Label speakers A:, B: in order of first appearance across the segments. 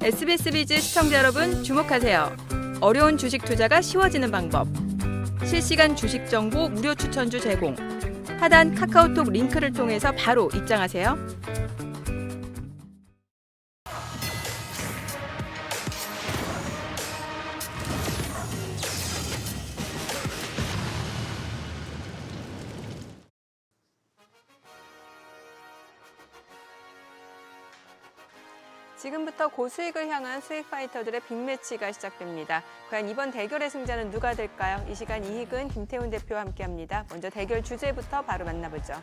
A: SBS 비즈 시청자 여러분 주목하세요. 어려운 주식 투자가 쉬워지는 방법. 실시간 주식 정보 무료 추천주 제공. 하단 카카오톡 링크를 통해서 바로 입장하세요. 지금부터 고수익을 향한 수익 파이터들의 빅매치가 시작됩니다. 과연 이번 대결의 승자는 누가 될까요? 이 시간 이익은 김태훈 대표와 함께합니다. 먼저 대결 주제부터 바로 만나보죠.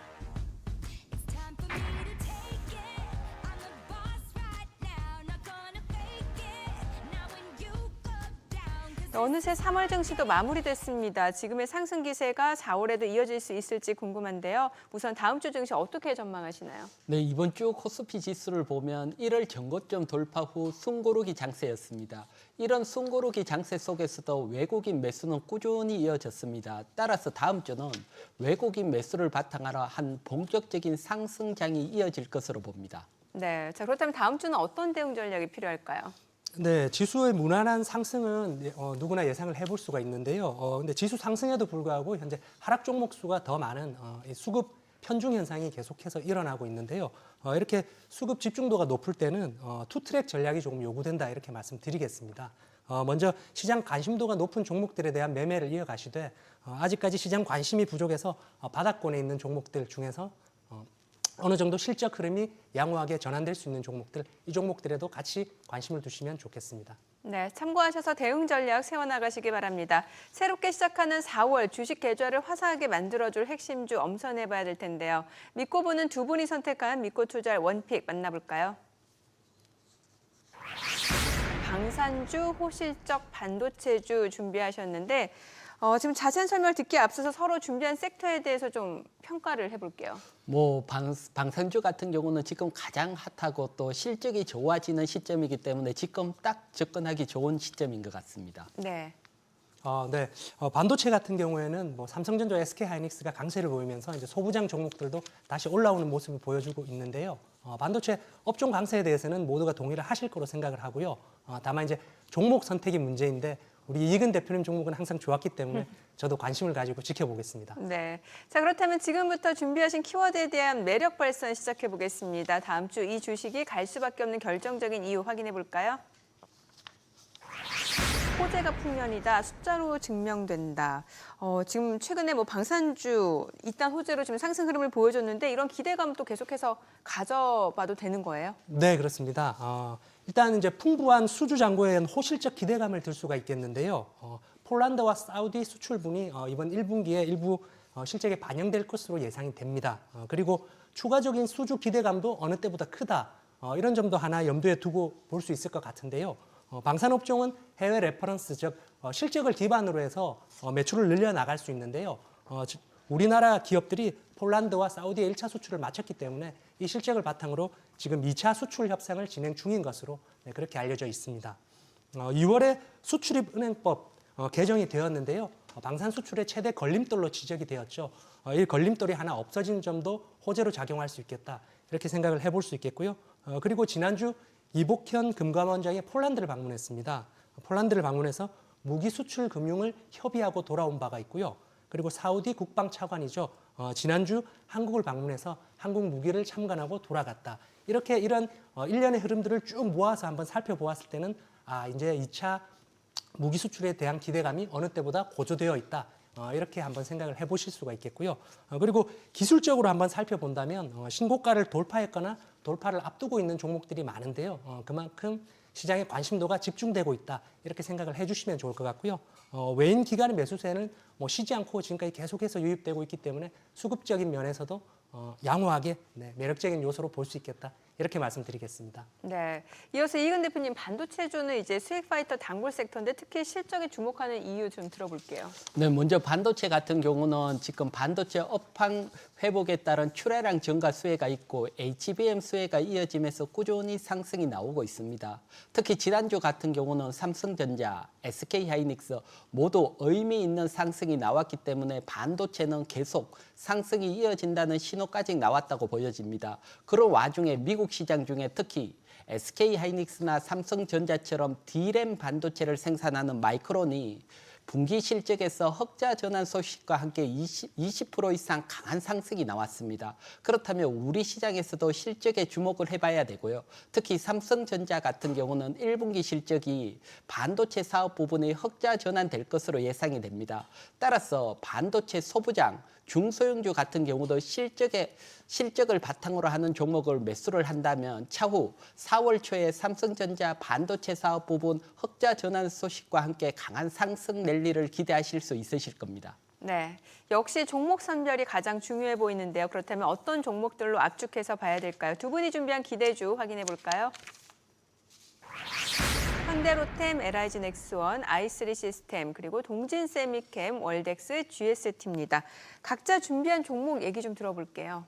A: 어느새 3월 증시도 마무리됐습니다. 지금의 상승 기세가 4월에도 이어질 수 있을지 궁금한데요. 우선 다음 주 증시 어떻게 전망하시나요?
B: 네, 이번 주 코스피 지수를 보면 1월 전고점 돌파 후 숨고르기 장세였습니다. 이런 숨고르기 장세 속에서도 외국인 매수는 꾸준히 이어졌습니다. 따라서 다음 주는 외국인 매수를 바탕으로 한 본격적인 상승장이 이어질 것으로 봅니다.
A: 네, 자 그렇다면 다음 주는 어떤 대응 전략이 필요할까요?
C: 네, 지수의 무난한 상승은 누구나 예상을 해볼 수가 있는데요. 근데 지수 상승에도 불구하고 현재 하락 종목 수가 더 많은 이 수급 편중 현상이 계속해서 일어나고 있는데요. 이렇게 수급 집중도가 높을 때는 투트랙 전략이 조금 요구된다 이렇게 말씀드리겠습니다. 먼저 시장 관심도가 높은 종목들에 대한 매매를 이어가시되 아직까지 시장 관심이 부족해서 바닥권에 있는 종목들 중에서 어느 정도 실적 흐름이 양호하게 전환될 수 있는 종목들, 이 종목들에도 같이 관심을 두시면 좋겠습니다.
A: 네, 참고하셔서 대응 전략 세워나가시기 바랍니다. 새롭게 시작하는 4월 주식 계좌를 화사하게 만들어줄 핵심주 엄선해봐야 될 텐데요. 믿고 보는 두 분이 선택한 믿고 투자할 원픽 만나볼까요? 방산주, 호실적 반도체주 준비하셨는데 지금 자세한 설명을 듣기에 앞서서 서로 준비한 섹터에 대해서 좀 평가를 해볼게요.
B: 방산주 같은 경우는 지금 가장 핫하고 또 실적이 좋아지는 시점이기 때문에 지금 딱 접근하기 좋은 시점인 것 같습니다.
A: 네.
C: 네. 반도체 같은 경우에는 삼성전자, SK하이닉스가 강세를 보이면서 이제 소부장 종목들도 다시 올라오는 모습을 보여주고 있는데요. 반도체 업종 강세에 대해서는 모두가 동의를 하실 거로 생각을 하고요. 다만 이제 종목 선택이 문제인데 우리 이익은 대표님 종목은 항상 좋았기 때문에 저도 관심을 가지고 지켜보겠습니다.
A: 네. 자, 그렇다면 지금부터 준비하신 키워드에 대한 매력 발산 시작해 보겠습니다. 다음 주 이 주식이 갈 수밖에 없는 결정적인 이유 확인해 볼까요? 호재가 풍년이다. 숫자로 증명된다. 지금 최근에 방산주 이딴 호재로 지금 상승 흐름을 보여줬는데 이런 기대감도 계속해서 가져봐도 되는 거예요?
C: 네, 그렇습니다. 일단 이제 풍부한 수주 잔고에는 호실적 기대감을 들 수가 있겠는데요. 폴란드와 사우디 수출분이 이번 1분기에 일부 실적에 반영될 것으로 예상이 됩니다. 그리고 추가적인 수주 기대감도 어느 때보다 크다. 이런 점도 하나 염두에 두고 볼 수 있을 것 같은데요. 방산업종은 해외 레퍼런스, 즉 실적을 기반으로 해서 매출을 늘려나갈 수 있는데요. 우리나라 기업들이 폴란드와 사우디의 1차 수출을 마쳤기 때문에 이 실적을 바탕으로 지금 2차 수출 협상을 진행 중인 것으로 그렇게 알려져 있습니다. 2월에 수출입은행법 개정이 되었는데요. 방산 수출의 최대 걸림돌로 지적이 되었죠. 이 걸림돌이 하나 없어진 점도 호재로 작용할 수 있겠다. 이렇게 생각을 해볼 수 있겠고요. 그리고 지난주 이복현 금감원장이 폴란드를 방문했습니다. 폴란드를 방문해서 무기 수출 금융을 협의하고 돌아온 바가 있고요. 그리고 사우디 국방 차관이죠. 지난주 한국을 방문해서 한국 무기를 참관하고 돌아갔다. 이렇게 이런 일련의 흐름들을 쭉 모아서 한번 살펴보았을 때는 이제 2차 무기 수출에 대한 기대감이 어느 때보다 고조되어 있다. 이렇게 한번 생각을 해보실 수가 있겠고요. 그리고 기술적으로 한번 살펴본다면 신고가를 돌파했거나 돌파를 앞두고 있는 종목들이 많은데요. 그만큼 시장의 관심도가 집중되고 있다. 이렇게 생각을 해주시면 좋을 것 같고요. 외인 기관의 매수세는 쉬지 않고 지금까지 계속해서 유입되고 있기 때문에 수급적인 면에서도 양호하게 매력적인 요소로 볼 수 있겠다. 이렇게 말씀드리겠습니다.
A: 네. 이어서 이근 대표님, 반도체주는 이제 수익 파이터 단골 섹터인데 특히 실적에 주목하는 이유 좀 들어볼게요.
B: 네, 먼저 반도체 같은 경우는 지금 반도체 업황 회복에 따른 출하량 증가 수혜가 있고 HBM 수혜가 이어지면서 꾸준히 상승이 나오고 있습니다. 특히 지난주 같은 경우는 삼성전자, SK하이닉스 모두 의미 있는 상승이 나왔기 때문에 반도체는 계속 상승이 이어진다는 신호까지 나왔다고 보여집니다. 그런 와중에 미국 시장 중에 특히 SK하이닉스나 삼성전자처럼 D램 반도체를 생산하는 마이크론이 분기 실적에서 흑자 전환 소식과 함께 20% 이상 강한 상승이 나왔습니다. 그렇다면 우리 시장에서도 실적에 주목을 해봐야 되고요. 특히 삼성전자 같은 경우는 1분기 실적이 반도체 사업 부분이 흑자 전환될 것으로 예상이 됩니다. 따라서 반도체 소부장, 중소형주 같은 경우도 실적을 바탕으로 하는 종목을 매수를 한다면 차후 4월 초에 삼성전자 반도체 사업 부분 흑자 전환 소식과 함께 강한 상승 랠리를 기대하실 수 있으실 겁니다.
A: 네, 역시 종목 선별이 가장 중요해 보이는데요. 그렇다면 어떤 종목들로 압축해서 봐야 될까요? 두 분이 준비한 기대주 확인해 볼까요? 현대로템, LIG 넥스원, i3 시스템, 그리고 동진세미캠, 월덱스, GST입니다. 각자 준비한 종목 얘기 좀 들어볼게요.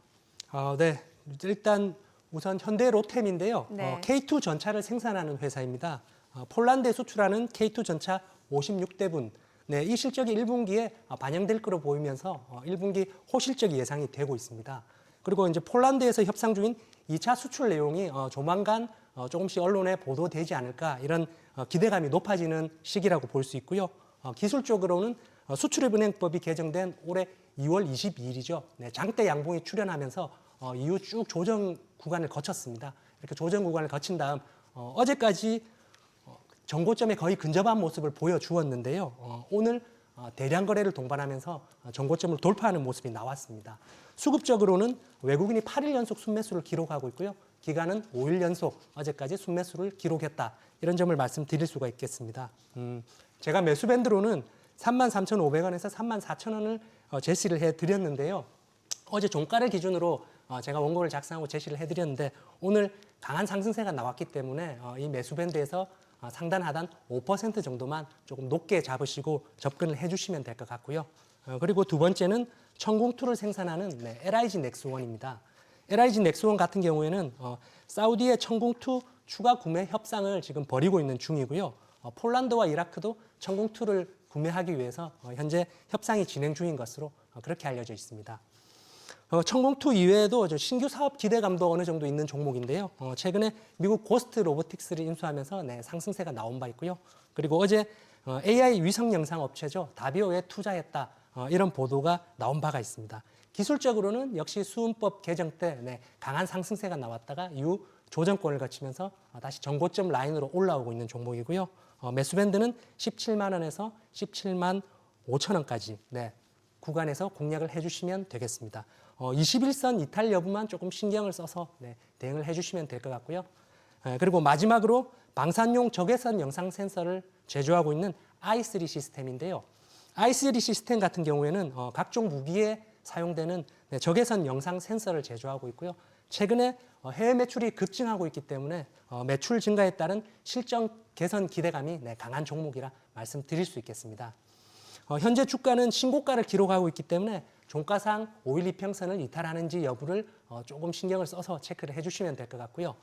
C: 네, 일단 우선 현대로템인데요.
A: 네.
C: K2 전차를 생산하는 회사입니다. 폴란드에 수출하는 K2 전차 56대분. 네, 이 실적이 1분기에 반영될 거로 보이면서 1분기 호실적이 예상이 되고 있습니다. 그리고 이제 폴란드에서 협상 중인 2차 수출 내용이 조만간 조금씩 언론에 보도되지 않을까 이런 기대감이 높아지는 시기라고 볼 수 있고요. 기술적으로는 수출입은행법이 개정된 올해 2월 22일이죠. 네, 장대 양봉이 출현하면서 이후 쭉 조정 구간을 거쳤습니다. 이렇게 조정 구간을 거친 다음 어제까지 정고점에 거의 근접한 모습을 보여주었는데요. 오늘 대량 거래를 동반하면서 정고점을 돌파하는 모습이 나왔습니다. 수급적으로는 외국인이 8일 연속 순매수를 기록하고 있고요. 기간은 5일 연속 어제까지 순매수를 기록했다. 이런 점을 말씀드릴 수가 있겠습니다. 제가 매수 밴드로는 33,500원에서 34,000원을 제시를 해드렸는데요. 어제 종가를 기준으로 제가 원고를 작성하고 제시를 해드렸는데 오늘 강한 상승세가 나왔기 때문에 이 매수 밴드에서 상단 하단 5% 정도만 조금 높게 잡으시고 접근을 해주시면 될 것 같고요. 그리고 두 번째는 천궁2를 생산하는 LIG 넥스원입니다. LIG 넥스원 같은 경우에는 사우디의 천궁2 추가 구매 협상을 지금 벌이고 있는 중이고요. 폴란드와 이라크도 천궁2를 구매하기 위해서 현재 협상이 진행 중인 것으로 그렇게 알려져 있습니다. 천궁2 이외에도 신규 사업 기대감도 어느 정도 있는 종목인데요. 최근에 미국 고스트 로보틱스를 인수하면서 상승세가 나온 바 있고요. 그리고 어제 AI 위성 영상 업체죠. 다비오에 투자했다. 이런 보도가 나온 바가 있습니다. 기술적으로는 역시 수은법 개정 때 강한 상승세가 나왔다가 이후 조정권을 거치면서 다시 정고점 라인으로 올라오고 있는 종목이고요. 매수 밴드는 17만 원에서 17만 5천 원까지 구간에서 공략을 해주시면 되겠습니다. 21선 이탈 여부만 조금 신경을 써서 대응을 해주시면 될 것 같고요. 그리고 마지막으로 방산용 적외선 영상 센서를 제조하고 있는 i3 시스템인데요. i3 시스템 같은 경우에는 각종 무기에 사용되는 적외선 영상 센서를 제조하고 있고요. 최근에 해외 매출이 급증하고 있기 때문에 매출 증가에 따른 실적 개선 기대감이 강한 종목이라 말씀드릴 수 있겠습니다. 현재 주가는 신고가를 기록하고 있기 때문에 종가상 5일 이평선을 이탈하는지 여부를 조금 신경을 써서 체크를 해주시면 될 것 같고요.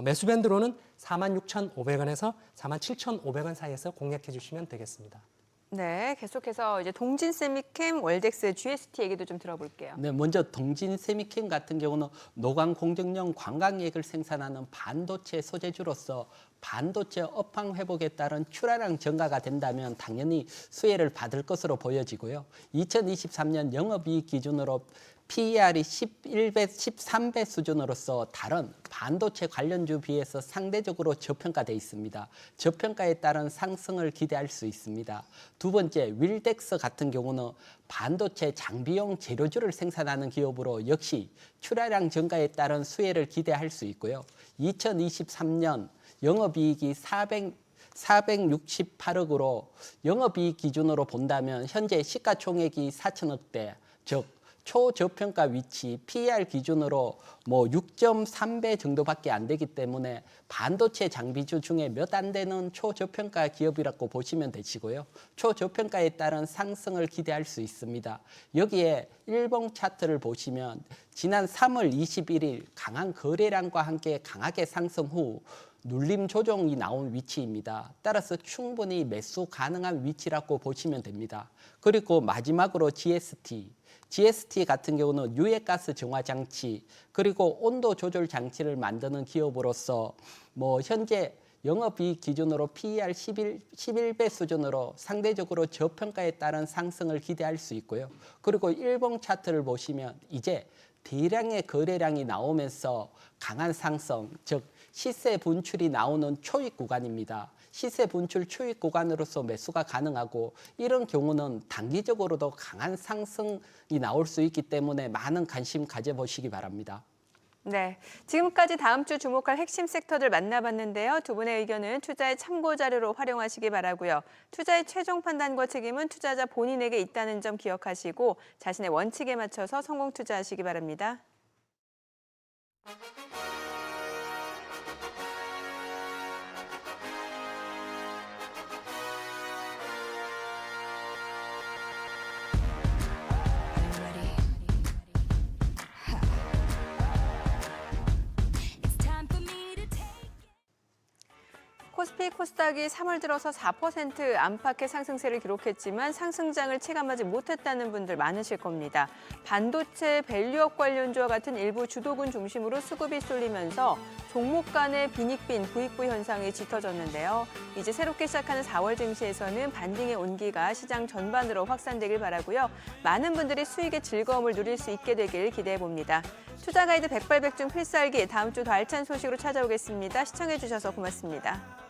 C: 매수 밴드로는 46,500원에서 47,500원 사이에서 공략해 주시면 되겠습니다.
A: 네, 계속해서 이제 동진세미캠, 월덱스, GST 얘기도 좀 들어볼게요.
B: 네, 먼저 동진세미캠 같은 경우는 노광 공정용 광각액을 생산하는 반도체 소재주로서 반도체 업황 회복에 따른 출하량 증가가 된다면 당연히 수혜를 받을 것으로 보여지고요. 2023년 영업이익 기준으로 PER이 11배, 13배 수준으로서 다른 반도체 관련주 비해서 상대적으로 저평가돼 있습니다. 저평가에 따른 상승을 기대할 수 있습니다. 두 번째, 윌덱스 같은 경우는 반도체 장비용 재료주를 생산하는 기업으로 역시 출하량 증가에 따른 수혜를 기대할 수 있고요. 2023년 영업이익이 468억으로 영업이익 기준으로 본다면 현재 시가총액이 4천억대, 즉 초저평가 위치, PER 기준으로 6.3배 정도밖에 안 되기 때문에 반도체 장비주 중에 몇 안 되는 초저평가 기업이라고 보시면 되시고요. 초저평가에 따른 상승을 기대할 수 있습니다. 여기에 일봉 차트를 보시면 지난 3월 21일 강한 거래량과 함께 강하게 상승 후 눌림 조정이 나온 위치입니다. 따라서 충분히 매수 가능한 위치라고 보시면 됩니다. 그리고 마지막으로 GST. GST 같은 경우는 유해가스 정화 장치 그리고 온도 조절 장치를 만드는 기업으로서 뭐 현재 영업이익 기준으로 PER 11배 수준으로 상대적으로 저평가에 따른 상승을 기대할 수 있고요. 그리고 일봉 차트를 보시면 이제 대량의 거래량이 나오면서 강한 상승, 즉 시세 분출이 나오는 초입 구간입니다. 시세 분출 초입 구간으로서 매수가 가능하고 이런 경우는 단기적으로도 강한 상승이 나올 수 있기 때문에 많은 관심 가져보시기 바랍니다.
A: 네, 지금까지 다음 주 주목할 핵심 섹터들 만나봤는데요. 두 분의 의견은 투자의 참고 자료로 활용하시기 바라고요. 투자의 최종 판단과 책임은 투자자 본인에게 있다는 점 기억하시고 자신의 원칙에 맞춰서 성공 투자하시기 바랍니다. 코스피 코스닥이 3월 들어서 4% 안팎의 상승세를 기록했지만 상승장을 체감하지 못했다는 분들 많으실 겁니다. 반도체, 밸류업 관련주와 같은 일부 주도군 중심으로 수급이 쏠리면서 종목 간의 빈익빈, 부익부 현상이 짙어졌는데요. 이제 새롭게 시작하는 4월 증시에서는 반등의 온기가 시장 전반으로 확산되길 바라고요. 많은 분들이 수익의 즐거움을 누릴 수 있게 되길 기대해 봅니다. 투자 가이드 백발백중 필살기 다음 주 더 알찬 소식으로 찾아오겠습니다. 시청해 주셔서 고맙습니다.